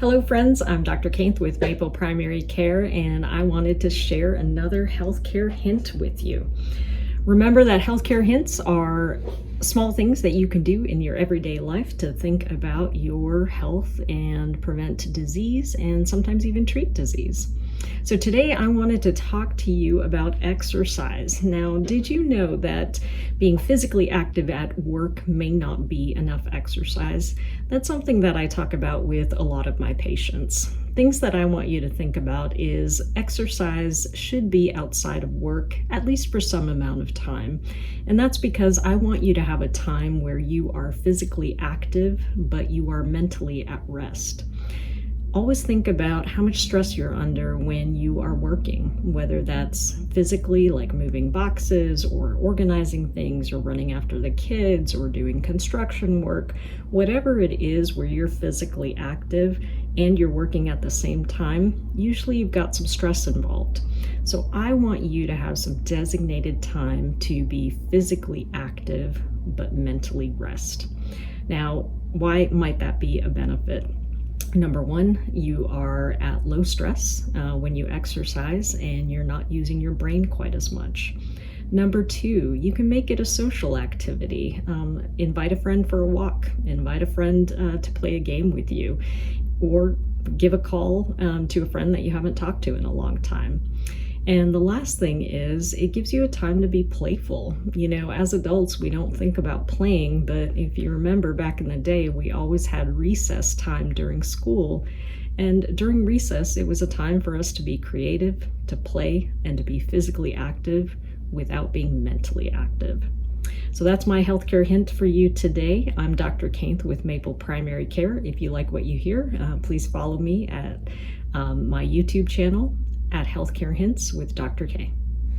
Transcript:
Hello friends, I'm Dr. Kainth with Maple Primary Care, and I wanted to share another healthcare hint with you. Remember that healthcare hints are small things that you can do in your everyday life to think about your health and prevent disease and sometimes even treat disease. So today I wanted to talk to you about exercise. Now, did you know that being physically active at work may not be enough exercise? That's something that I talk about with a lot of my patients. Things that I want you to think about is exercise should be outside of work, at least for some amount of time. And that's because I want you to have a time where you are physically active, but you are mentally at rest. Always think about how much stress you're under when you are working, whether that's physically, like moving boxes or organizing things or running after the kids or doing construction work, whatever it is where you're physically active and you're working at the same time, usually you've got some stress involved. So I want you to have some designated time to be physically active but mentally rest. Now, why might that be a benefit? Number one, you are at low stress when you exercise and you're not using your brain quite as much. Number two, you can make it a social activity. Invite a friend for a walk, invite a friend to play a game with you, or give a call to a friend that you haven't talked to in a long time. And the last thing is, it gives you a time to be playful. You know, as adults, we don't think about playing, but if you remember back in the day, we always had recess time during school. And during recess, it was a time for us to be creative, to play, and to be physically active without being mentally active. So that's my healthcare hint for you today. I'm Dr. Kainth with Maple Primary Care. If you like what you hear, please follow me at my YouTube channel at Healthcare Hints with Dr. K.